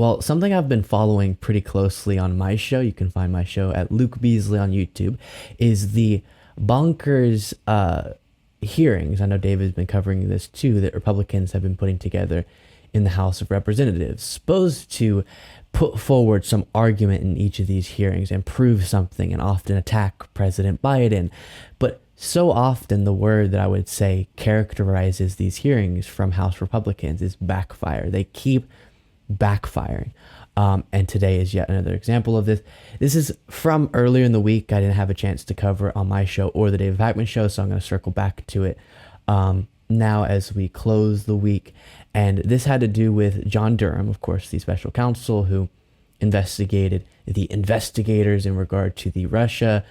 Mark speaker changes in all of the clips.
Speaker 1: Well, something I've been following pretty closely on my show, you can find my show at Luke Beasley on YouTube, is the bonkers hearings. I know David's been covering this too, that Republicans have been putting together in the House of Representatives, supposed to put forward some argument in each of these hearings and prove something and often attack President Biden. But so often the word that I would say characterizes these hearings from House Republicans is backfire. They keep backfiring. And today is yet another example of this. This is from earlier in the week. I didn't have a chance to cover it on my show or the David Pakman show, so I'm going to circle back to it now as we close the week. And this had to do with John Durham, of course, the special counsel who investigated the investigators in regard to the Russia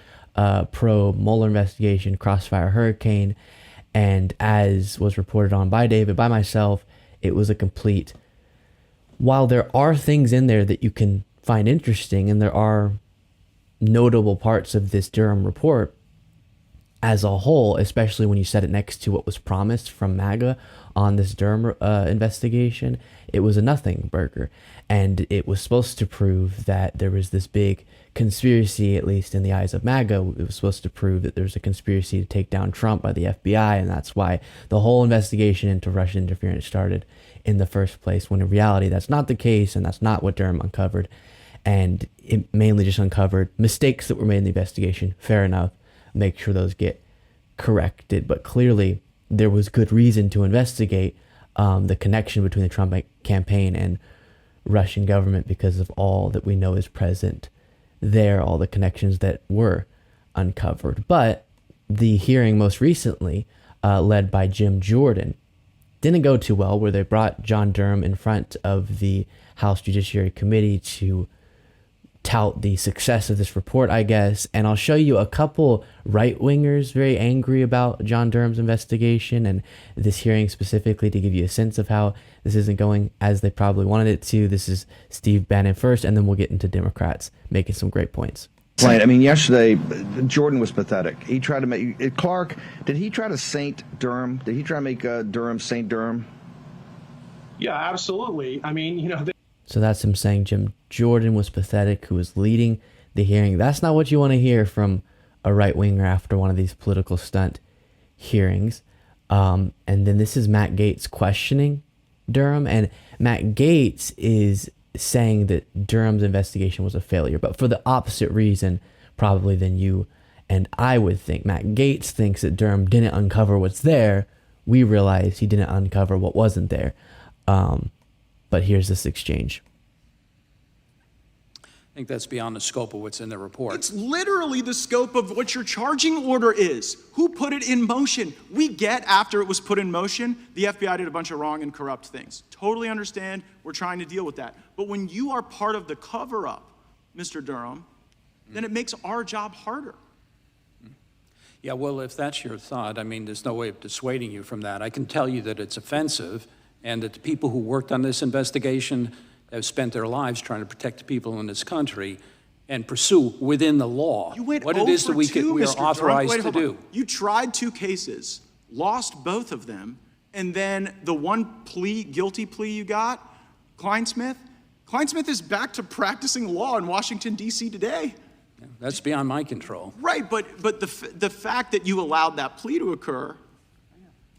Speaker 1: probe, Mueller investigation, Crossfire Hurricane. And as was reported on by David, by myself, it was a complete... While there are things in there that you can find interesting, and there are notable parts of this Durham report as a whole, especially when you set it next to what was promised from MAGA on this Durham investigation, it was a nothing burger. And it was supposed to prove that there was this big conspiracy, at least in the eyes of MAGA. It was supposed to prove that there's a conspiracy to take down Trump by the FBI, and that's why the whole investigation into Russian interference started in the first place, when in reality that's not the case, and that's not what Durham uncovered. And it mainly just uncovered mistakes that were made in the investigation. Fair enough, make sure those get corrected, but clearly there was good reason to investigate the connection between the Trump campaign and Russian government because of all that we know is present there, all the connections that were uncovered. But the hearing most recently, led by Jim Jordan, didn't go too well, where they brought John Durham in front of the House Judiciary Committee to tout the success of this report, I guess. And I'll show you a couple right-wingers very angry about John Durham's investigation and this hearing specifically, to give you a sense of how this isn't going as they probably wanted it to. This is Steve Bannon first, and then we'll get into Democrats making some great points.
Speaker 2: Right. I mean, yesterday, Jordan was pathetic. He tried to make Clark. Did he try to saint Durham? Did he try to make Durham Saint Durham?
Speaker 3: Yeah, absolutely. I mean,
Speaker 1: So that's him saying Jim Jordan was pathetic, who was leading the hearing. That's not what you want to hear from a right winger after one of these political stunt hearings. And then this is Matt Gaetz questioning Durham, and Matt Gaetz is saying that Durham's investigation was a failure, but for the opposite reason probably than you and I would think. Matt Gaetz thinks that Durham didn't uncover what's there. We realize he didn't uncover what wasn't there. But here's this exchange.
Speaker 4: I think that's beyond the scope of what's in the report.
Speaker 5: It's literally the scope of what your charging order is. Who put it in motion? We get after it was put in motion, the FBI did a bunch of wrong and corrupt things. Totally understand. We're trying to deal with that. But when you are part of the cover-up, Mr. Durham, then it makes our job harder.
Speaker 4: Yeah, well, if that's your thought, I mean, there's no way of dissuading you from that. I can tell you that it's offensive, and that the people who worked on this investigation have spent their lives trying to protect the people in this country and pursue within the law what it is that we are authorized to do.
Speaker 5: You tried 2 cases, lost both of them, and then the one guilty plea you got, Kleinsmith is back to practicing law in Washington, D.C. today.
Speaker 4: Yeah, that's beyond my control.
Speaker 5: Right, but the fact that you allowed that plea to occur,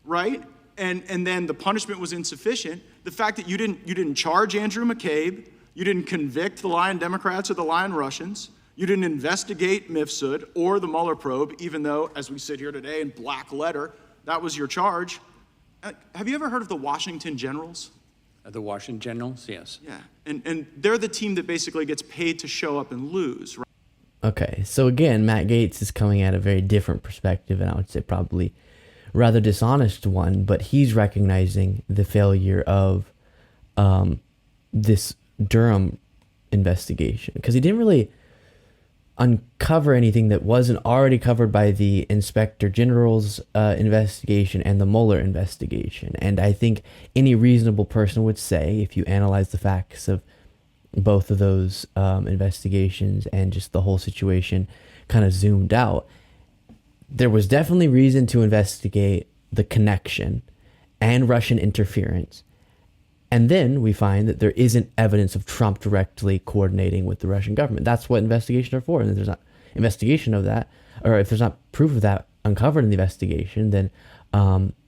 Speaker 5: right? And then the punishment was insufficient. The fact that you didn't charge Andrew McCabe, you didn't convict the lying Democrats or the lying Russians, you didn't investigate Mifsud or the Mueller probe, even though, as we sit here today in black letter, that was your charge. Have you ever heard of the Washington Generals?
Speaker 4: The Washington Generals, yes.
Speaker 5: Yeah, and they're the team that basically gets paid to show up and lose, right?
Speaker 1: Okay, so again, Matt Gaetz is coming at a very different perspective, and I would say probably rather dishonest one, but he's recognizing the failure of this Durham investigation, because he didn't really uncover anything that wasn't already covered by the Inspector General's investigation and the Mueller investigation. And I think any reasonable person would say, if you analyze the facts of both of those investigations and just the whole situation kind of zoomed out, there was definitely reason to investigate the connection and Russian interference And then we find that there isn't evidence of Trump directly coordinating with the Russian government. That's what investigations are for. And if there's not investigation of that, or if there's not proof of that uncovered in the investigation, then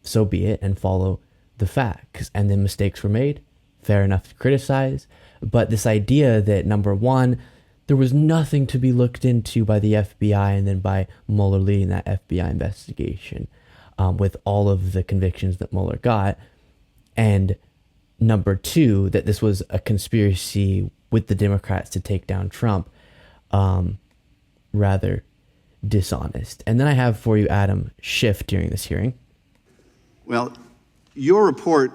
Speaker 1: so be it, and follow the facts. And then mistakes were made, fair enough to criticize. But this idea that, number one, there was nothing to be looked into by the FBI, and then by Mueller leading that FBI investigation with all of the convictions that Mueller got. And number two, that this was a conspiracy with the Democrats to take down Trump, rather dishonest. And then I have for you Adam Schiff during this hearing.
Speaker 6: Well, your report,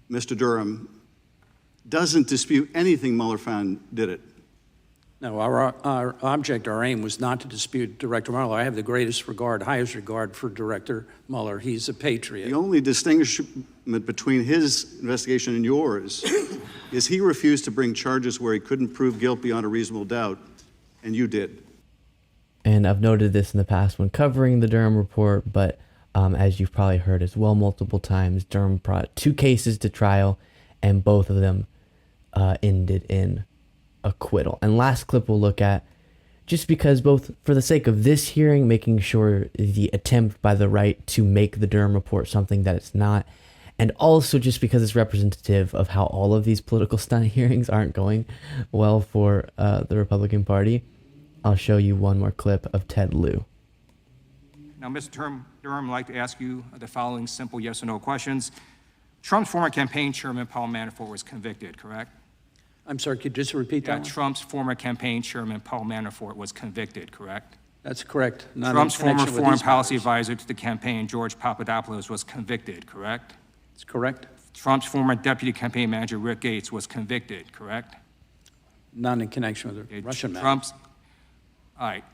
Speaker 6: Mr. Durham, doesn't dispute anything Mueller found did it.
Speaker 4: No, our object, our aim was not to dispute Director Mueller. I have the greatest regard, highest regard for Director Mueller. He's a patriot.
Speaker 6: The only distinguishment between his investigation and yours is he refused to bring charges where he couldn't prove guilt beyond a reasonable doubt, and you did.
Speaker 1: And I've noted this in the past when covering the Durham report, but as you've probably heard as well multiple times, Durham brought 2 cases to trial, and both of them ended in acquittal. And last clip we'll look at, just because both for the sake of this hearing, making sure the attempt by the right to make the Durham report something that it's not, and also just because it's representative of how all of these political stunt hearings aren't going well for the Republican Party, I'll show you one more clip of Ted Lieu.
Speaker 7: Now, Mr. Durham, I'd like to ask you the following simple yes or no questions. Trump's former campaign chairman, Paul Manafort, was convicted, correct?
Speaker 4: I'm sorry, could you just repeat that one?
Speaker 7: Trump's former campaign chairman, Paul Manafort, was convicted, correct?
Speaker 4: That's correct. Not
Speaker 7: Trump's
Speaker 4: in
Speaker 7: former
Speaker 4: connection with
Speaker 7: foreign
Speaker 4: these
Speaker 7: policy
Speaker 4: matters.
Speaker 7: advisor to the campaign, George Papadopoulos, was convicted, correct?
Speaker 4: That's correct.
Speaker 7: Trump's former deputy campaign manager, Rick Gates, was convicted, correct?
Speaker 4: Not in connection with the
Speaker 7: Okay,
Speaker 4: Russian matter.
Speaker 7: All right.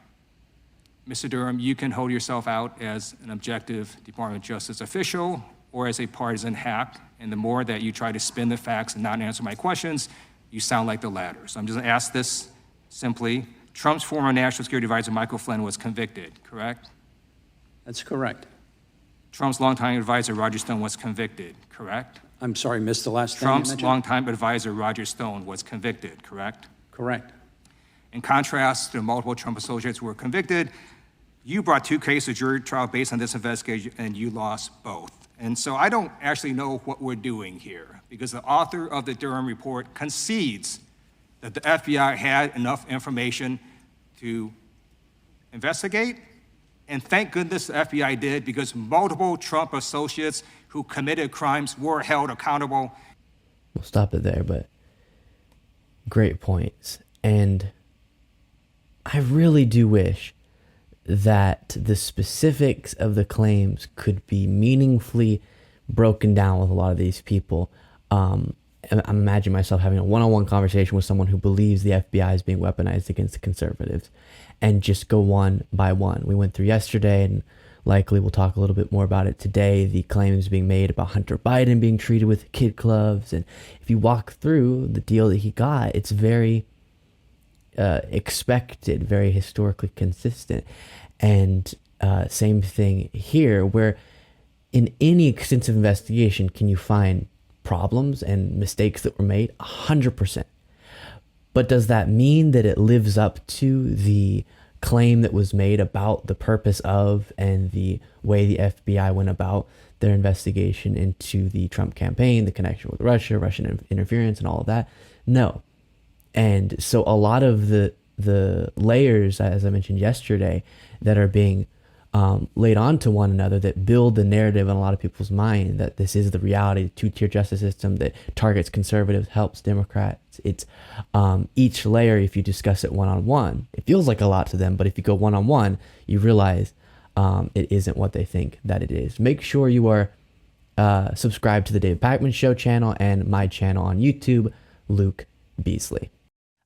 Speaker 7: Mr. Durham, you can hold yourself out as an objective Department of Justice official or as a partisan hack, and the more that you try to spin the facts and not answer my questions, you sound like the latter. So I'm just going to ask this simply. Trump's former national security advisor, Michael Flynn, was convicted, correct?
Speaker 4: That's correct.
Speaker 7: Trump's longtime advisor, Roger Stone, was convicted, correct?
Speaker 4: I'm sorry, missed the last thing you
Speaker 7: Trump's
Speaker 4: mentioned.
Speaker 7: longtime advisor, Roger Stone, was convicted, correct?
Speaker 4: Correct.
Speaker 7: In contrast to multiple Trump associates who were convicted, you brought 2 cases to jury trial based on this investigation, and you lost both. And so I don't actually know what we're doing here, because the author of the Durham report concedes that the FBI had enough information to investigate, and thank goodness the FBI did, because multiple Trump associates who committed crimes were held accountable.
Speaker 1: We'll stop it there, but great points. And I really do wish that the specifics of the claims could be meaningfully broken down with a lot of these people. And I imagine myself having a one-on-one conversation with someone who believes the FBI is being weaponized against the conservatives, and just go one by one. We went through yesterday, and likely we'll talk a little bit more about it today, the claims being made about Hunter Biden being treated with kid gloves. And if you walk through the deal that he got, it's very expected, very historically consistent. And same thing here, where in any extensive investigation can you find problems and mistakes that were made? 100%. But does that mean that it lives up to the claim that was made about the purpose of and the way the FBI went about their investigation into the Trump campaign, the connection with Russia, Russian interference, and all of that? No. And so a lot of the layers, as I mentioned yesterday, that are being laid onto one another, that build the narrative in a lot of people's mind that this is the reality, the 2-tier justice system that targets conservatives, helps Democrats. It's each layer, if you discuss it one-on-one, it feels like a lot to them, but if you go one-on-one, you realize it isn't what they think that it is. Make sure you are subscribed to the David Pakman Show channel and my channel on YouTube, Luke Beasley.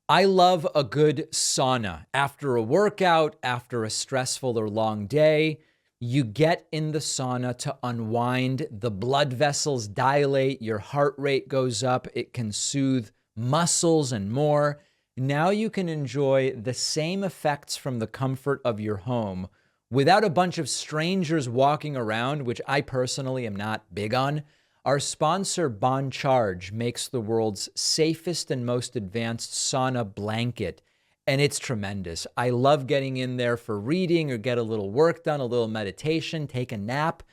Speaker 8: I love a good sauna. After a workout, after a stressful or long day, you get in the sauna to unwind. The blood vessels dilate, your heart rate goes up, it can soothe muscles and more. Now you can enjoy the same effects from the comfort of your home without a bunch of strangers walking around, which I personally am not big on. Our sponsor, Bon Charge, makes the world's safest and most advanced sauna blanket, and it's tremendous. I love getting in there for reading or get a little work done, a little meditation, take a nap.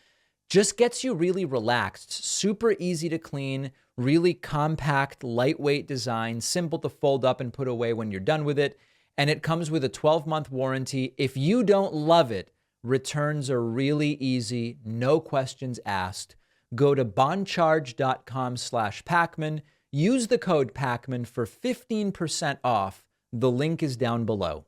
Speaker 8: Just gets you really relaxed, super easy to clean, really compact, lightweight design, simple to fold up and put away when you're done with it. And it comes with a 12-month warranty. If you don't love it, returns are really easy, no questions asked. Go to boncharge.com/Pacman. Use the code Pacman for 15% off. The link is down below.